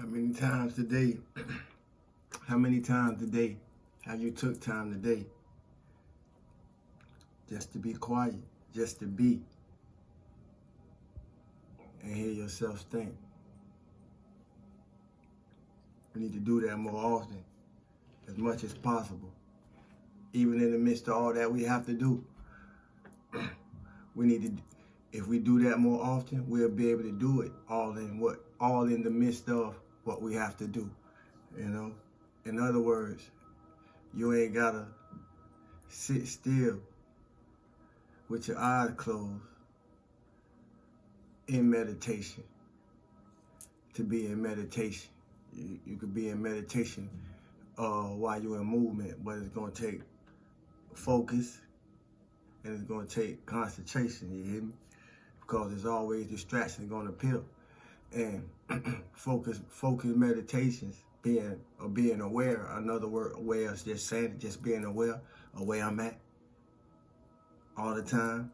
How many times today, how many times today have you took time today just to be quiet, just to be and hear yourself think? We need to do that more often, as much as possible. Even in the midst of all that we have to do, we need to, if we do that more often, we'll be able to do it all in the midst of what we have to do, you know? In other words, you ain't gotta sit still with your eyes closed in meditation to be in meditation. You could be in meditation while you're in movement, but it's gonna take focus and it's gonna take concentration, you hear me? Because there's always distractions gonna appear. And focus meditations, being aware, another way of just saying it, just being aware of where I'm at all the time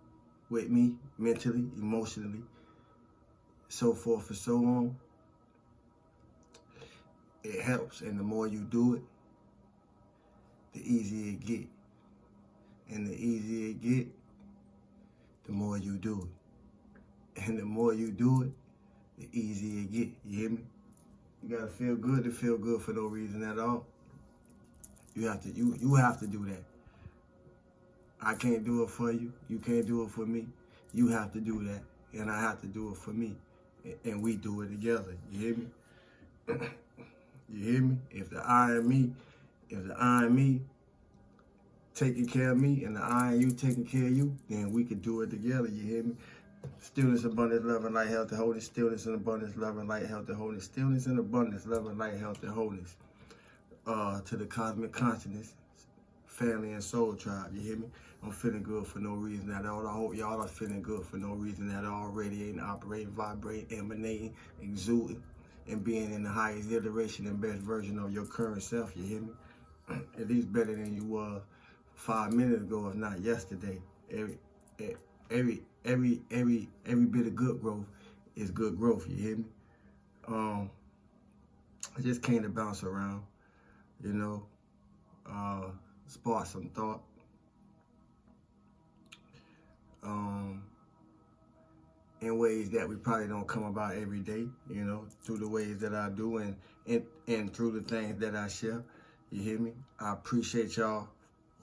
with me, mentally, emotionally, so forth and so on. It helps, and the more you do it, the easier it get. And the easier it get, the more you do it. And the more you do it, the easier it get. You hear me? You gotta feel good to feel good for no reason at all. You have to do that. I can't do it for you. You can't do it for me. You have to do that, and I have to do it for me, and we do it together. You hear me? You hear me? If the I and me taking care of me, and the I and you taking care of you, then we could do it together. You hear me? Stillness, abundance, love, and light, health, and wholeness. Stillness and abundance, love, and light, health, and wholeness. Stillness and abundance, love, and light, health, and wholeness. To the cosmic consciousness, family, and soul tribe. You hear me? I'm feeling good for no reason at all. I hope y'all are feeling good for no reason at all. Radiating, operating, vibrating, emanating, exuding, and being in the highest iteration and best version of your current self. You hear me? At least better than you were 5 minutes ago, if not yesterday. Every bit of good growth is good growth. You hear me? I just came to bounce around, you know, spark some thought. In ways that we probably don't come about every day, you know, through the ways that I do and through the things that I share. You hear me? I appreciate y'all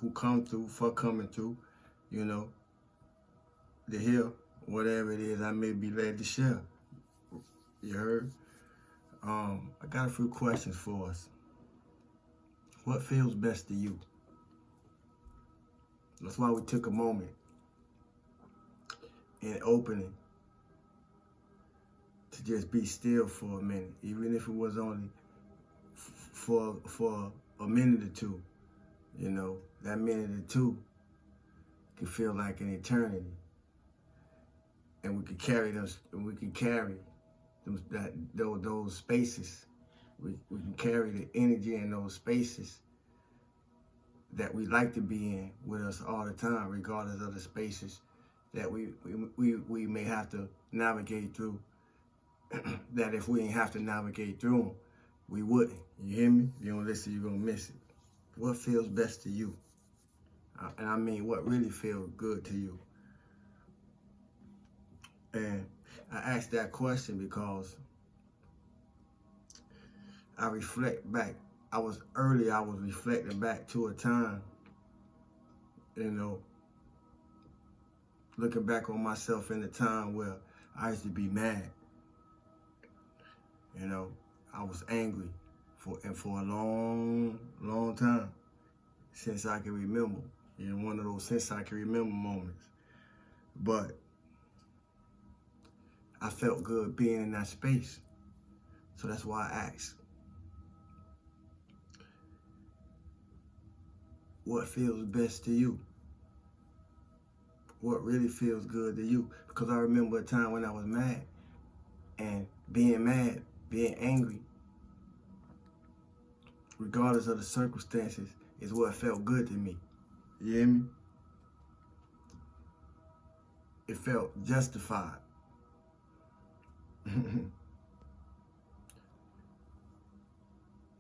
who come through, for coming through, you know, to hear whatever it is I may be led to share. You heard? I got a few questions for us. What feels best to you? That's why we took a moment in opening to just be still for a minute, even if it was only for a minute or two. You know, that minute or two can feel like an eternity, and we could carry those. Those spaces. We can carry the energy in those spaces that we like to be in with us all the time, regardless of the spaces that we may have to navigate through. That if we ain't have to navigate through them, we wouldn't. You hear me? If you don't listen, you're gonna miss it. What feels best to you? And I mean, what really feels good to you? And I asked that question because I reflect back. I was reflecting back to a time, you know, looking back on myself in a time where I used to be mad. You know, I was angry for a long time, since I can remember. You know, one of those since I can remember moments. But I felt good being in that space. So that's why I asked, what feels best to you? What really feels good to you? Because I remember a time when I was mad, and being mad, being angry, regardless of the circumstances, is what felt good to me. You hear me? It felt justified.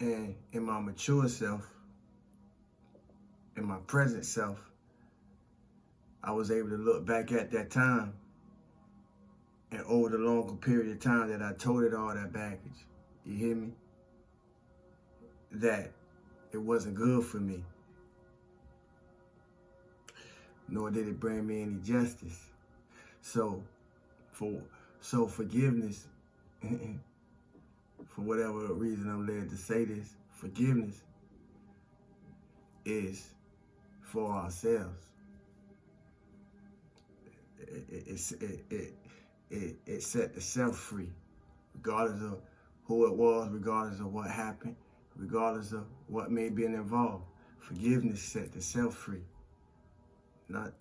And in my mature self, in my present self, I was able to look back at that time, and over the longer period of time that I toted all that baggage, you hear me? That it wasn't good for me, nor did it bring me any justice. So forgiveness, for whatever reason I'm led to say this, forgiveness is for ourselves. It set the self free, regardless of who it was, regardless of what happened, regardless of what may be involved. Forgiveness set the self free. Not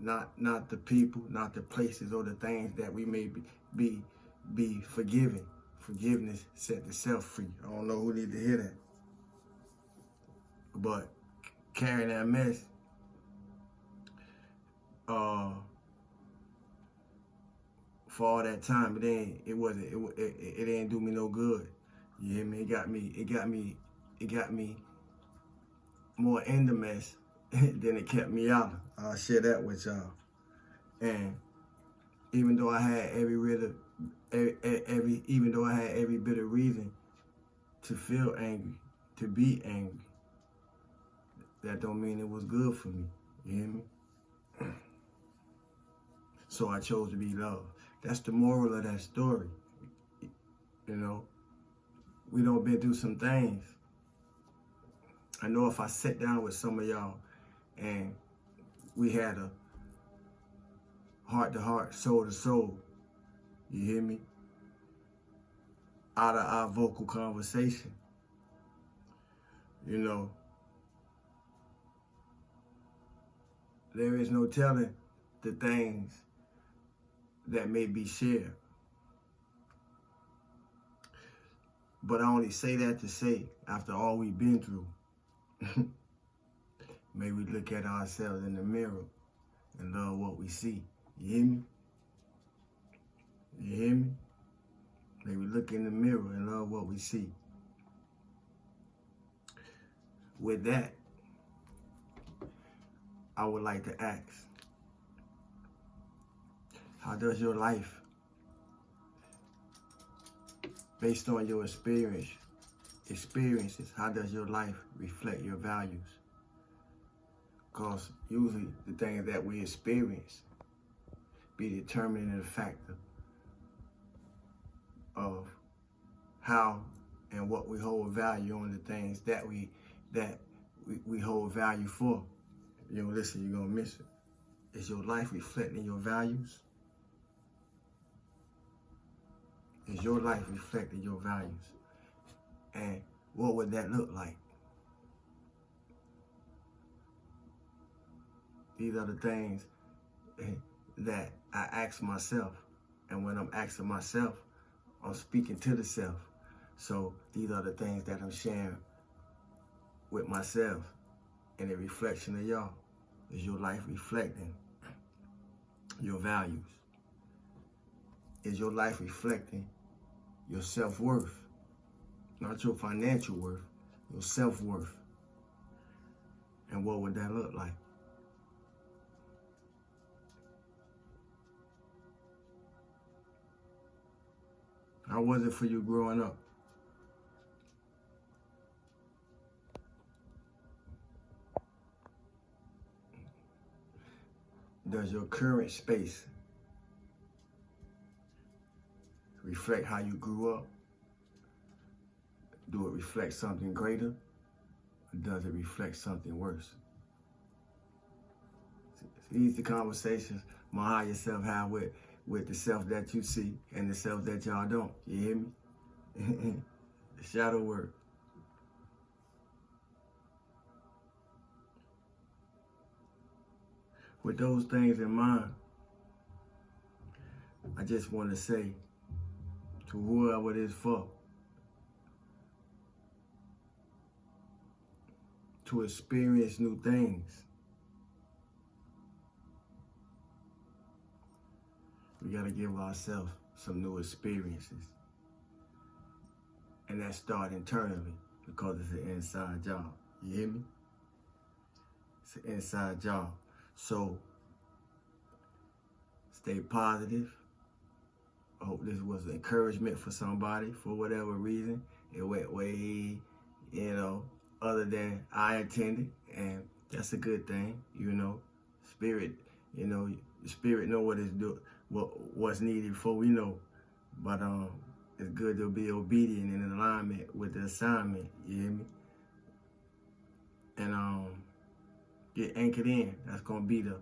the people, not the places or the things that we may be forgiven. Forgiveness set the self free. I don't know who need to hear that. But carrying that mess, for all that time, it didn't do me no good. You hear me? It got me more in the mess than it kept me out. I'll share that with y'all. And even though I had every bit of reason to feel angry, to be angry, that don't mean it was good for me. You hear me? So I chose to be loved. That's the moral of that story. You know, we done been through some things. I know if I sat down with some of y'all and we had a heart-to-heart, soul-to-soul, you hear me? Out of our vocal conversation, you know, there is no telling the things that may be shared. But I only say that to say, after all we've been through, may we look at ourselves in the mirror and love what we see. You hear me? You hear me? May we look in the mirror and love what we see. With that, I would like to ask, how does your life, based on your experiences, how does your life reflect your values? Because usually the things that we experience be determining factor of how and what we hold value on, the things that we hold value for. You know, listen, you're gonna miss it. Is your life reflecting your values? Is your life reflecting your values? And what would that look like? These are the things that I ask myself. And when I'm asking myself, I'm speaking to the self. So these are the things that I'm sharing with myself in a reflection of y'all. Is your life reflecting your values? Is your life reflecting your self-worth? Not your financial worth, your self-worth. And what would that look like? How was it for you growing up? Does your current space reflect how you grew up? Do it reflect something greater? Or does it reflect something worse? These are the conversations my higher self have with the self that you see and the self that y'all don't. You hear me? The shadow work. With those things in mind, I just want to say to whoever it is for, to experience new things. We got to give ourselves some new experiences. And that starts internally because it's an inside job. You hear me? It's an inside job. So stay positive. I hope this was encouragement for somebody for whatever reason. It went way, other than I intended, and that's a good thing, Spirit, the spirit know what it's what's needed before we know. But it's good to be obedient and in alignment with the assignment. You hear me? And get anchored in. That's gonna be the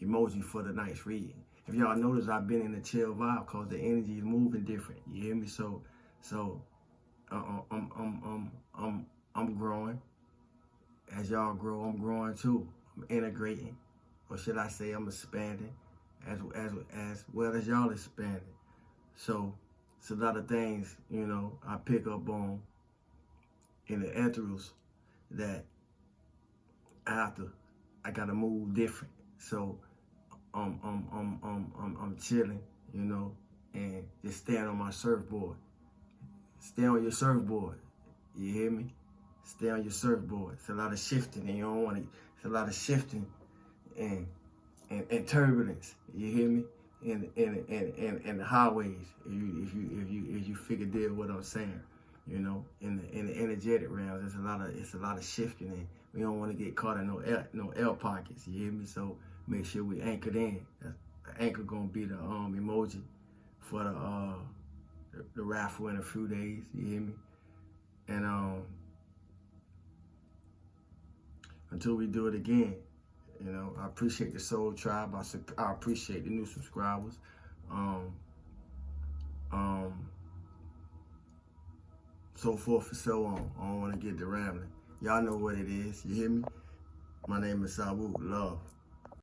emoji for the night's reading. If y'all notice, I've been in a chill vibe because the energy is moving different. You hear me? So I'm growing. As y'all grow, I'm growing too. I'm integrating, or should I say, I'm expanding, as well as y'all expanding. So it's a lot of things, I pick up on in the ethereals that I gotta move different. So I'm chilling, and just staying on my surfboard. Stay on your surfboard. You hear me? Stay on your surfboard. It's a lot of shifting, and you don't want to. It's a lot of shifting and turbulence. You hear me? In the highways. If you figure what I'm saying, in the energetic realms, it's a lot of shifting, and we don't want to get caught in no air pockets. You hear me? So make sure we anchored in. The anchor gonna be the emoji for the raffle in a few days. You hear me? And until we do it again, I appreciate the Soul Tribe. I appreciate the new subscribers. So forth and so on. I don't want to get the rambling. Y'all know what it is. You hear me? My name is Sawu. Love.